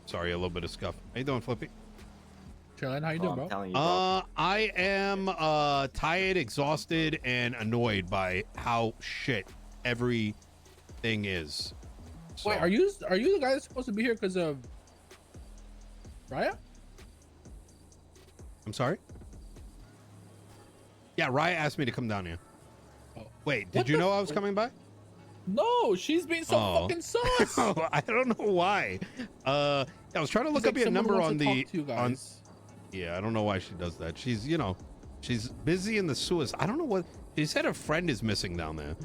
Sorry, a little bit of scuff. How you doing, Flippy? Chillin', how you doing, bro? Telling you, bro. I am tired, exhausted, and annoyed by how shit everything is. So, Wait, are you the guy that's supposed to be here because of Riot? I'm sorry? Yeah, Raya asked me to come down here. Oh. Wait, did What you the know I was coming by? No, she's being so fucking sus. I don't know why. I was trying to look It's up like your someone number wants on to the talk to you guys. Yeah, I don't know why she does that. She's, you know, she's busy in the sewers. I don't know what she said. Her friend is missing down there.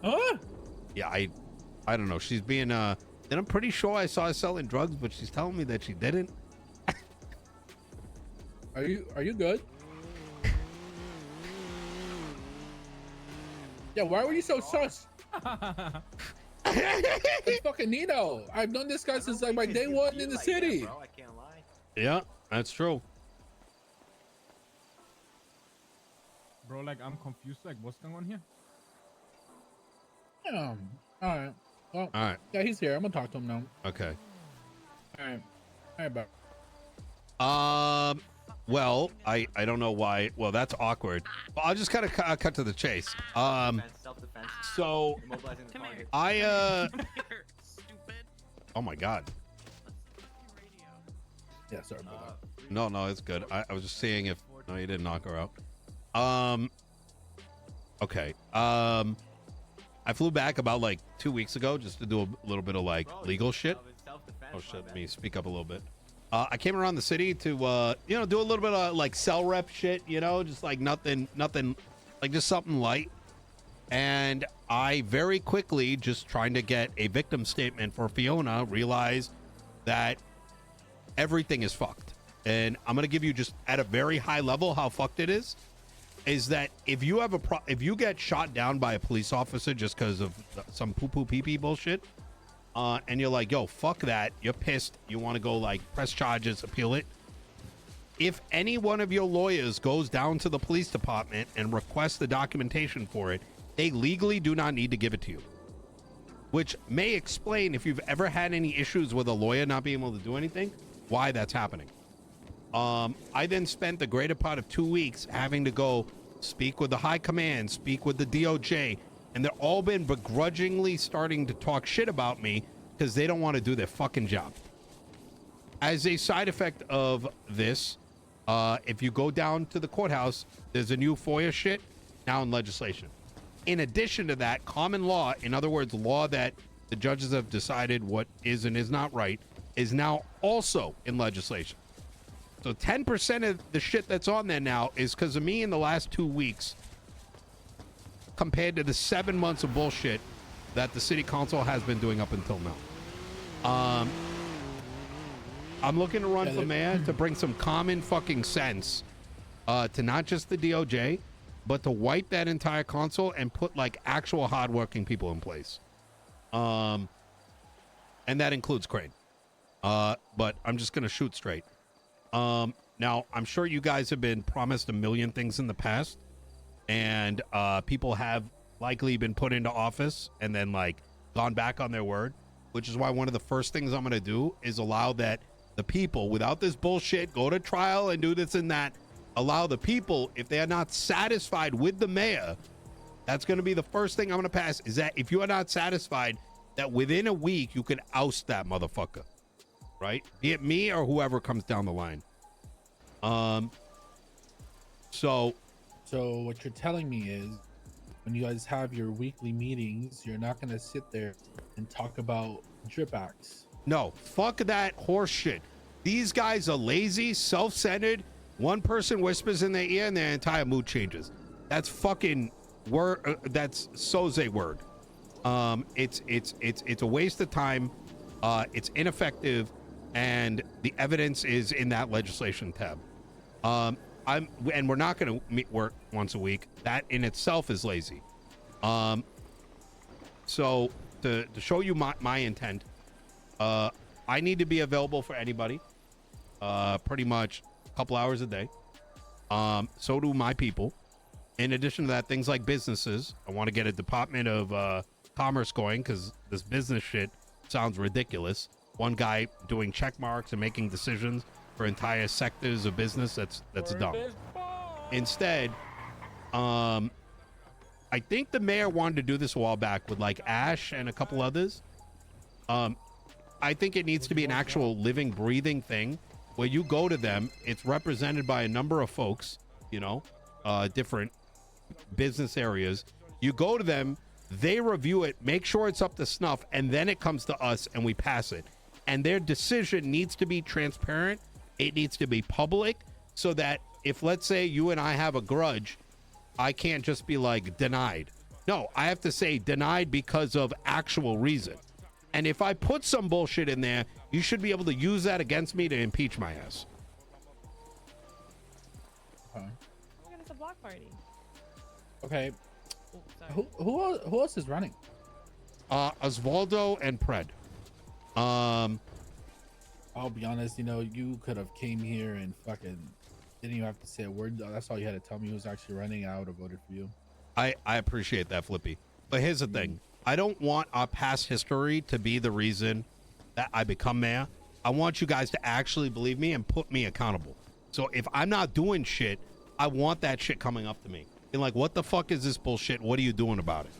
Huh? Yeah, I don't know. She's being and I'm pretty sure I saw her selling drugs, but she's telling me that she didn't. Are you good? Yeah, why were you so sus? It's fucking Nino. I've known this guy since like my day one in the city. Bro, I can't lie. Yeah, that's true. Bro, like, I'm confused. Like, what's going on here? All right. Well, All right. yeah, he's here. I'm gonna talk to him now. Okay. All right, bro. Well, I don't know why. Well, that's awkward. Well, I'll just kind of cut to the chase. Self-defense. So Immobilizing the target. Stupid. oh my God. Yeah, sorry about that. No, it's good. I was just seeing if no, you didn't knock her out. Okay. I flew back about like 2 weeks ago just to do a little bit of like legal shit. Oh shit, let me speak up a little bit. I came around the city to you know, do a little bit of like cell rep shit, you know, just like nothing like just something light. And I very quickly, just trying to get a victim statement for Fiona, realized that everything is fucked. And I'm gonna give you just at a very high level how fucked it is that if you have if you get shot down by a police officer just because of some poo pee pee bullshit, and you're like, yo, fuck that, you're pissed, you want to go like press charges, appeal it. If any one of your lawyers goes down to the police department and requests the documentation for it, they legally do not need to give it to you, which may explain, if you've ever had any issues with a lawyer not being able to do anything, why that's happening. I then spent the greater part of 2 weeks having to go speak with the high command, speak with the DOJ, and they're all been begrudgingly starting to talk shit about me because they don't want to do their fucking job. As a side effect of this, if you go down to the courthouse, there's a new FOIA shit now in legislation. In addition to that, common law, in other words, law that the judges have decided what is and is not right, is now also in legislation. So 10% of the shit that's on there now is because of me in the last 2 weeks, compared to the 7 months of bullshit that the city council has been doing up until now. I'm looking to run for mayor to bring some common fucking sense to not just the DOJ, but to wipe that entire council and put like actual hardworking people in place. And that includes Crane. But I'm just going to shoot straight. Now, I'm sure you guys have been promised a million things in the past, and people have likely been put into office and then like gone back on their word, which is why one of the first things I'm going to do is allow that the people, without this bullshit, go to trial and do this and that, allow the people, if they are not satisfied with the mayor, that's going to be the first thing I'm going to pass, is that if you are not satisfied, that within a week you can oust that motherfucker. Right? Be it me or whoever comes down the line. So what you're telling me is, when you guys have your weekly meetings, you're not gonna sit there and talk about drip acts. no, fuck that horse shit. These guys are lazy, self-centered. One person whispers in their ear and their entire mood changes. That's fucking word. That's Soze word. It's a waste of time. It's ineffective. And the evidence is in that legislation tab. And we're not going to work once a week. That in itself is lazy. So to show you my intent, I need to be available for anybody, pretty much a couple hours a day. So do my people. In addition to that, things like businesses. I want to get a Department of Commerce going because this business shit sounds ridiculous. one guy doing check marks and making decisions for entire sectors of business. That's dumb. Instead, I think the mayor wanted to do this a while back with like Ash and a couple others. I think it needs to be an actual living, breathing thing where you go to them. It's represented by a number of folks, you know, different business areas. You go to them, they review it, make sure it's up to snuff, and then it comes to us and we pass it. And their decision needs to be transparent. It needs to be public so that if, let's say, you and I have a grudge, I can't just be like denied. No, I have to say denied because of actual reason. And if I put some bullshit in there, you should be able to use that against me to impeach my ass. Okay. Oh my god, it's a block party. Okay. Oh, sorry. Who else is running? Osvaldo and Pred. I'll be honest, you know, you could have came here and fucking didn't even have to say a word. That's all you had to tell me who's actually running. I would have voted for you. I appreciate that, Flippy. But here's the thing. I don't want our past history to be the reason that I become mayor. I want you guys to actually believe me and put me accountable. So if I'm not doing shit, I want that shit coming up to me. And like, what the fuck is this bullshit? What are you doing about it?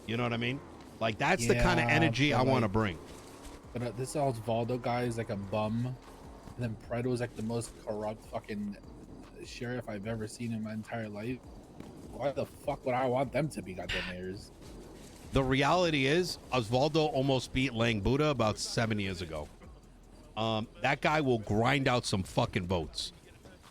You know what I mean? Like, that's the kind of energy I want to bring. But this Osvaldo guy is like a bum. And then Pred was like the most corrupt fucking sheriff I've ever seen in my entire life. Why the fuck would I want them to be goddamn mayors? The reality is, Osvaldo almost beat Lang Buddha about 7 years ago. That guy will grind out some fucking votes.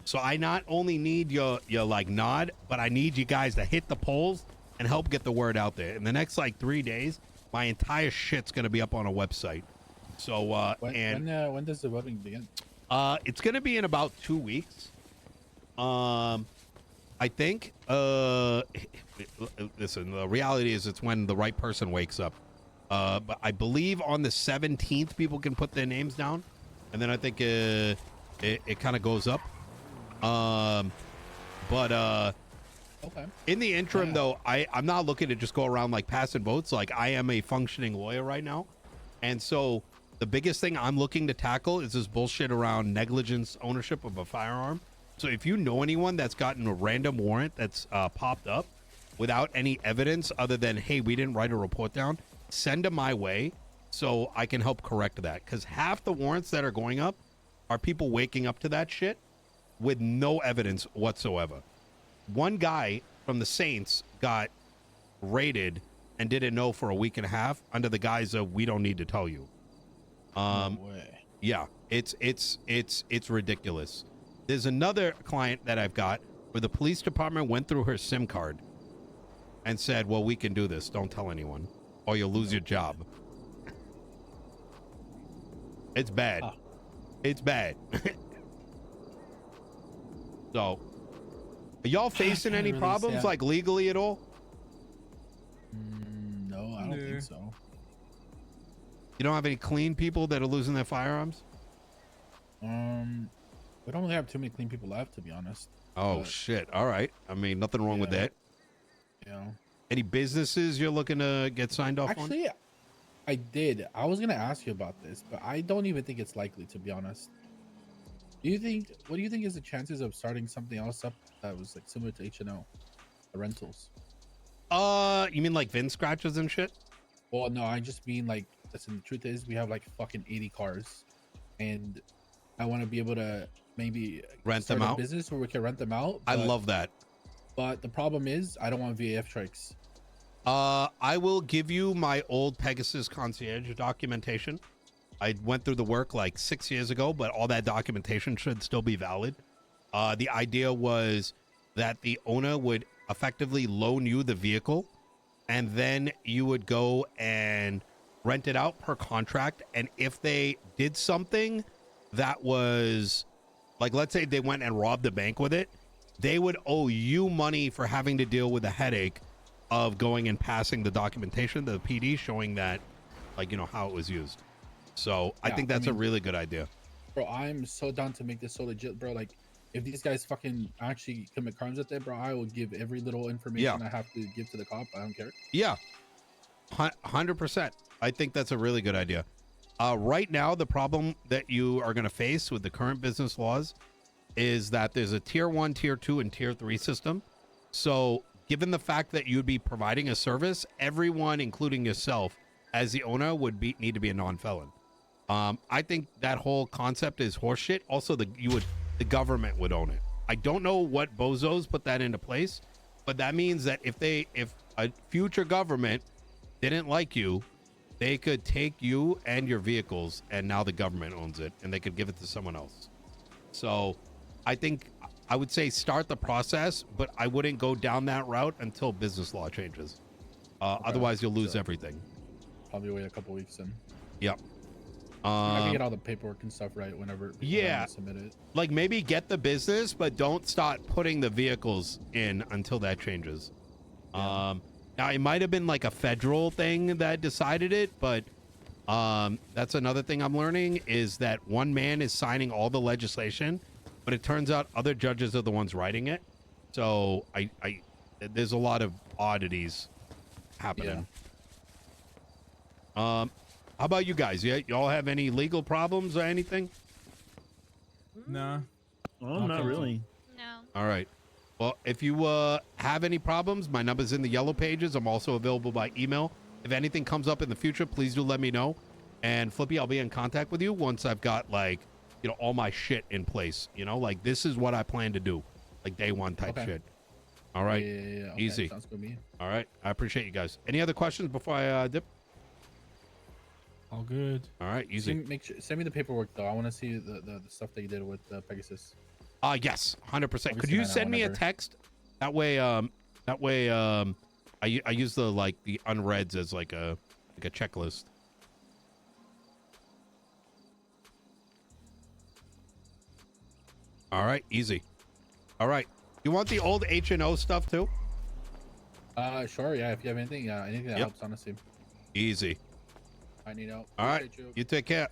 So I not only need your like nod, but I need you guys to hit the polls and help get the word out there. In the next like 3 days, my entire shit's gonna be up on a website. So when does the voting begin? it's gonna be in about 2 weeks. I think. Listen, the reality is it's when the right person wakes up. But I believe on the 17th, people can put their names down, and then I think it kind of goes up. Okay. In the interim, though, I'm not looking to just go around like passing votes. Like, I am a functioning lawyer right now, and so the biggest thing I'm looking to tackle is this bullshit around negligence ownership of a firearm. So if you know anyone that's gotten a random warrant that's popped up without any evidence other than, hey, we didn't write a report down, send them my way so I can help correct that. Because half the warrants that are going up are people waking up to that shit with no evidence whatsoever. One guy from the Saints got raided and didn't know for a week and a half under the guise of, we don't need to tell you. No way. Yeah, it's ridiculous. There's another client that I've got where the police department went through her SIM card and said, well, we can do this. Don't tell anyone or you'll lose your job. It's bad. Huh. It's bad. So, are y'all facing any really problems, sad. like legally at all? No, I don't No. think so. You don't have any clean people that are losing their firearms? We don't really have too many clean people left, to be honest. Oh, But, shit. All right. I mean, nothing wrong with Yeah. that. You know. Any businesses you're looking to get signed off on? Actually, I did. I was gonna ask you about this, but I don't even think it's likely, to be honest. What do you think is the chances of starting something else up that was like similar to HNO, the rentals? You mean like VIN scratches and shit? Well, no, I just mean like, listen, the truth is we have like fucking 80 cars, and I want to be able to maybe Rent start them a out? business where we can rent them out. I but- love that. But the problem is I don't want VAF strikes. I will give you my old Pegasus concierge documentation. I went through the work like 6 years ago, but all that documentation should still be valid. The idea was that the owner would effectively loan you the vehicle, and then you would go and rent it out per contract. And if they did something that was like, let's say they went and robbed the bank with it, they would owe you money for having to deal with the headache of going and passing the documentation to the PD showing that, like, you know, how it was used. So I Yeah, think I that's a mean- really good idea. Bro, I'm so down to make this so legit, bro. Like, if these guys fucking actually commit crimes with it, bro, I will give every little information Yeah. I have to give to the cop. I don't care. Yeah, 100%. I think that's a really good idea. Right now, the problem that you are going to face with the current business laws is that there's a tier 1, tier 2, and tier 3 system. So given the fact that you'd be providing a service, everyone, including yourself, as the owner, would need to be a non-felon. I think that whole concept is horseshit. Also, the government would own it. I don't know what bozos put that into place, but that means that if a future government didn't like you, they could take you and your vehicles, and now the government owns it, and they could give it to someone else. So I think I would say start the process, but I wouldn't go down that route until business law changes. Otherwise, you'll lose everything. Probably wait a couple weeks and Yep. I can get all the paperwork and stuff right whenever people yeah. submit it. Like maybe get the business, but don't start putting the vehicles in until that changes. Now it might have been like a federal thing that decided it, but that's another thing I'm learning is that one man is signing all the legislation, but it turns out other judges are the ones writing it. So there's a lot of oddities happening. How about you guys? Y'all have any legal problems or anything? Nah. Oh, not really. No. All right. Well, if you have any problems, my number's in the yellow pages. I'm also available by email. If anything comes up in the future, please do let me know. And Flippy, I'll be in contact with you once I've got like, all my shit in place. Like this is what I plan to do, like day one type shit. All right. Yeah. Okay, Easy. sounds good to me. All right. I appreciate you guys. Any other questions before I dip? All good. All right. Easy. Send me the paperwork though. I want to see the stuff that you did with Pegasus. Yes, 100%. Could Obviously, you I know send me a whenever. text? That way, I use the unreads as like a checklist. All right, easy. All right, you want the old H&O stuff too? Sure. Yeah. If you have anything that Yep. helps, honestly. Easy. I need help. All right, you take care.